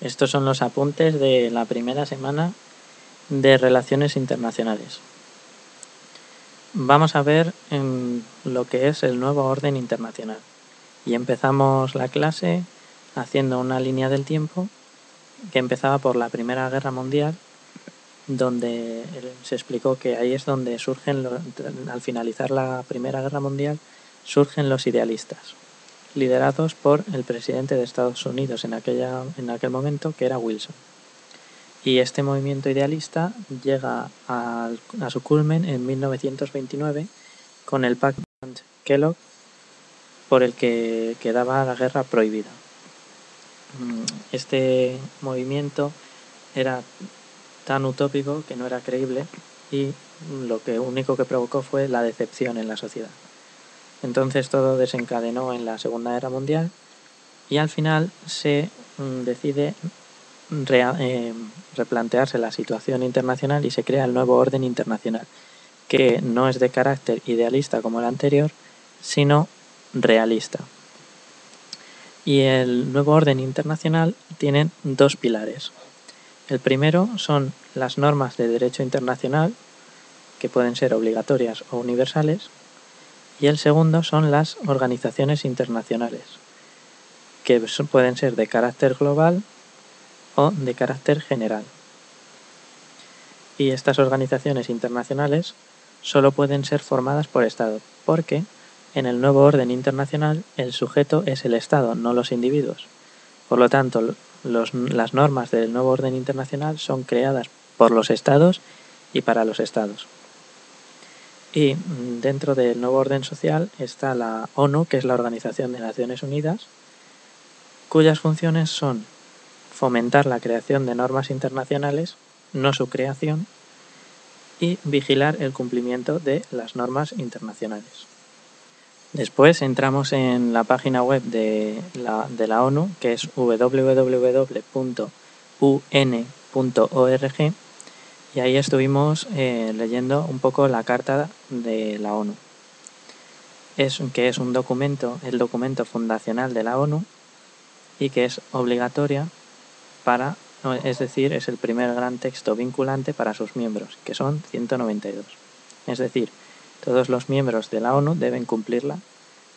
Estos son los apuntes de la primera semana de Relaciones Internacionales. Vamos a ver lo que es el nuevo orden internacional. Y empezamos la clase haciendo una línea del tiempo que empezaba por la Primera Guerra Mundial, donde se explicó que ahí es donde surgen, al finalizar la Primera Guerra Mundial, surgen los idealistas, liderados por el presidente de Estados Unidos en aquel momento, que era Wilson. Y este movimiento idealista llega a su culmen en 1929 con el Pacto Kellogg, por el que quedaba la guerra prohibida. Este movimiento era tan utópico que no era creíble y lo único que provocó fue la decepción en la sociedad. Entonces todo desencadenó en la Segunda Guerra Mundial y al final se decide replantearse la situación internacional y se crea el nuevo orden internacional, que no es de carácter idealista como el anterior, sino realista. Y el nuevo orden internacional tiene dos pilares. El primero son las normas de derecho internacional, que pueden ser obligatorias o universales, y el segundo son las organizaciones internacionales, que pueden ser de carácter global o de carácter general. Y estas organizaciones internacionales solo pueden ser formadas por Estado, porque en el nuevo orden internacional el sujeto es el Estado, no los individuos. Por lo tanto, las normas del nuevo orden internacional son creadas por los Estados y para los Estados. Y dentro del nuevo orden social está la ONU, que es la Organización de Naciones Unidas, cuyas funciones son fomentar la creación de normas internacionales, no su creación, y vigilar el cumplimiento de las normas internacionales. Después entramos en la página web de la ONU, que es www.un.org, y ahí estuvimos leyendo un poco la Carta de la ONU, que es un documento, el documento fundacional de la ONU, y que es obligatoria es decir, es el primer gran texto vinculante para sus miembros, que son 192. Es decir, todos los miembros de la ONU deben cumplirla,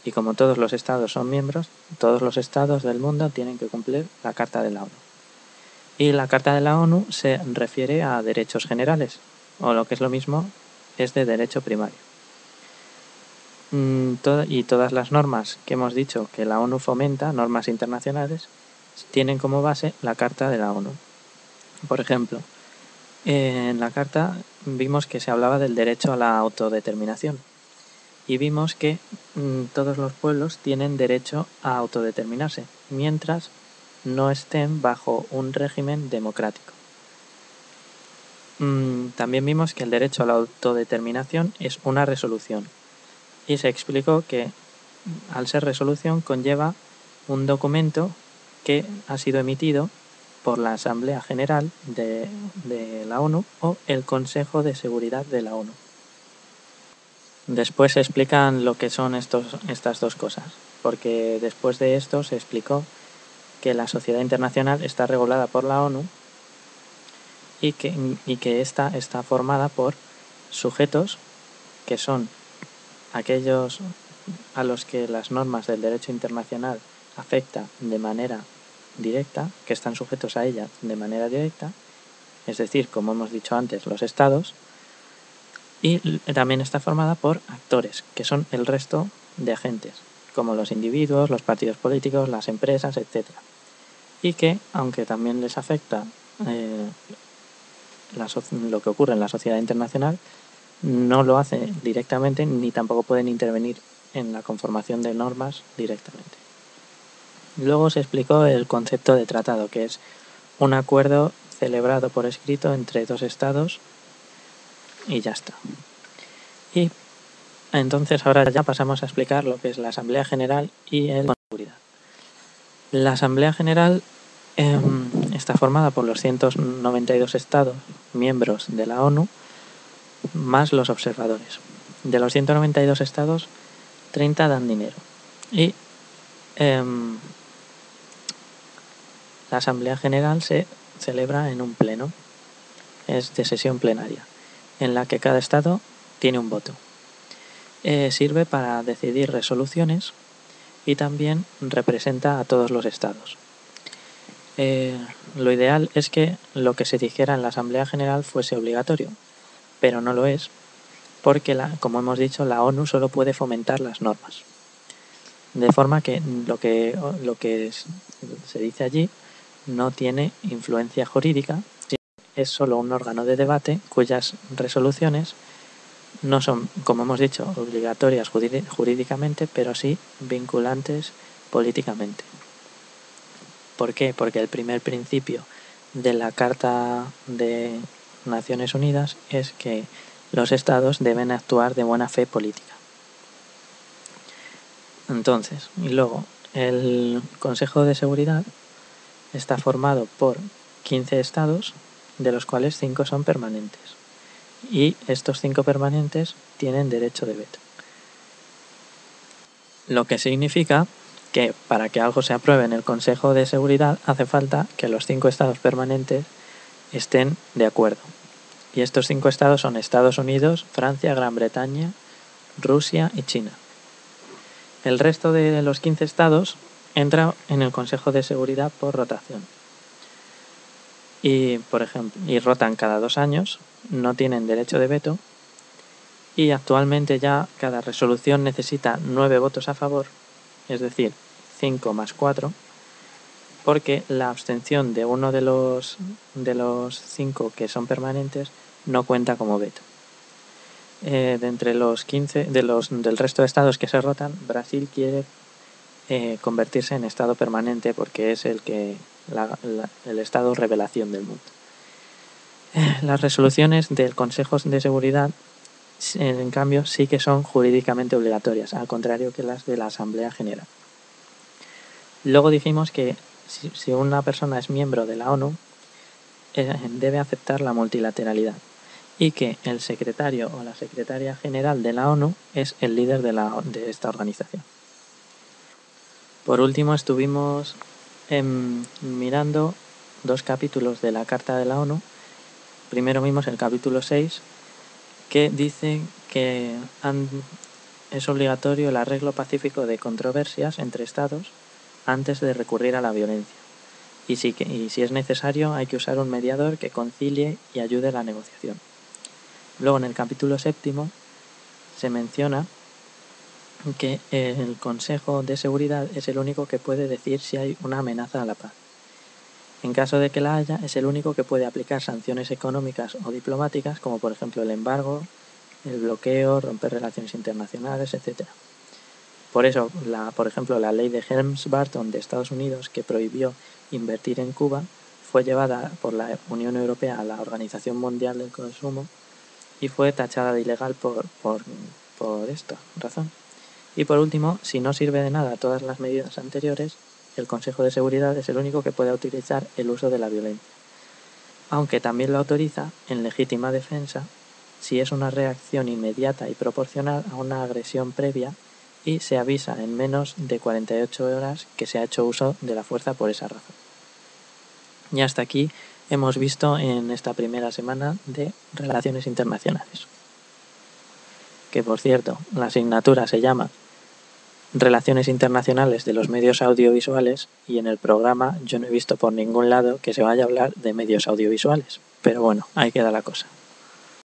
y como todos los estados son miembros, todos los estados del mundo tienen que cumplir la Carta de la ONU. Y la Carta de la ONU se refiere a derechos generales, o lo que es lo mismo, es de derecho primario. Y todas las normas que hemos dicho que la ONU fomenta, normas internacionales, tienen como base la Carta de la ONU. Por ejemplo, en la Carta vimos que se hablaba del derecho a la autodeterminación y vimos que todos los pueblos tienen derecho a autodeterminarse mientras no estén bajo un régimen democrático. También vimos que el derecho a la autodeterminación es una resolución y se explicó que al ser resolución conlleva un documento que ha sido emitido por la Asamblea General de la ONU o el Consejo de Seguridad de la ONU. Después se explican lo que son estas dos cosas, porque después de esto se explicó que la sociedad internacional está regulada por la ONU y que ésta está formada por sujetos que son aquellos a los que las normas del derecho internacional afectan de manera directa, que están sujetos a ella de manera directa, es decir, como hemos dicho antes, los estados, y también está formada por actores, que son el resto de agentes, como los individuos, los partidos políticos, las empresas, etc. Y que, aunque también les afecta lo que ocurre en la sociedad internacional, no lo hace directamente ni tampoco pueden intervenir en la conformación de normas directamente. Luego se explicó el concepto de tratado, que es un acuerdo celebrado por escrito entre dos estados y ya está. Y entonces ahora ya pasamos a explicar lo que es la Asamblea General y el Consejo de Seguridad. La Asamblea General está formada por los 192 estados miembros de la ONU más los observadores. De los 192 estados, 30 dan dinero. Y La Asamblea General se celebra en un pleno, es de sesión plenaria, en la que cada Estado tiene un voto. Sirve para decidir resoluciones y también representa a todos los Estados. Lo ideal es que lo que se dijera en la Asamblea General fuese obligatorio, pero no lo es, porque, como hemos dicho, la ONU solo puede fomentar las normas. De forma que lo que se dice allí no tiene influencia jurídica, es solo un órgano de debate cuyas resoluciones no son, como hemos dicho, obligatorias jurídicamente, pero sí vinculantes políticamente. ¿Por qué? Porque el primer principio de la Carta de Naciones Unidas es que los Estados deben actuar de buena fe política. Entonces, y luego, el Consejo de Seguridad está formado por 15 Estados, de los cuales 5 son permanentes. Y estos 5 permanentes tienen derecho de veto. Lo que significa que para que algo se apruebe en el Consejo de Seguridad hace falta que los 5 estados permanentes estén de acuerdo. Y estos 5 estados son Estados Unidos, Francia, Gran Bretaña, Rusia y China. El resto de los 15 estados entra en el Consejo de Seguridad por rotación. Y, por ejemplo, rotan cada 2 años, no tienen derecho de veto y actualmente ya cada resolución necesita 9 votos a favor, es decir, 5 más 4, porque la abstención de uno de los 5 que son permanentes no cuenta como veto. De entre los 15 del resto de estados que se rotan, Brasil quiere convertirse en estado permanente porque es el estado revelación del mundo. Las resoluciones del Consejo de Seguridad, en cambio, sí que son jurídicamente obligatorias, al contrario que las de la Asamblea General. Luego dijimos que si una persona es miembro de la ONU, debe aceptar la multilateralidad y que el secretario o la secretaria general de la ONU es el líder de esta organización. Por último, estuvimos mirando 2 capítulos de la Carta de la ONU. Primero vimos el capítulo 6, que dice que es obligatorio el arreglo pacífico de controversias entre estados antes de recurrir a la violencia. Y si es necesario, hay que usar un mediador que concilie y ayude a la negociación. Luego, en el capítulo 7, se menciona que el Consejo de Seguridad es el único que puede decir si hay una amenaza a la paz. En caso de que la haya, es el único que puede aplicar sanciones económicas o diplomáticas, como por ejemplo el embargo, el bloqueo, romper relaciones internacionales, etc. Por eso, por ejemplo, la ley de Helms-Burton de Estados Unidos, que prohibió invertir en Cuba, fue llevada por la Unión Europea a la Organización Mundial del Consumo y fue tachada de ilegal por esta razón. Y por último, si no sirve de nada todas las medidas anteriores, el Consejo de Seguridad es el único que puede utilizar el uso de la violencia, aunque también lo autoriza en legítima defensa si es una reacción inmediata y proporcional a una agresión previa y se avisa en menos de 48 horas que se ha hecho uso de la fuerza por esa razón. Y hasta aquí hemos visto en esta primera semana de Relaciones Internacionales. Que por cierto, la asignatura se llama Relaciones Internacionales de los Medios Audiovisuales y en el programa yo no he visto por ningún lado que se vaya a hablar de medios audiovisuales. Pero bueno, ahí queda la cosa.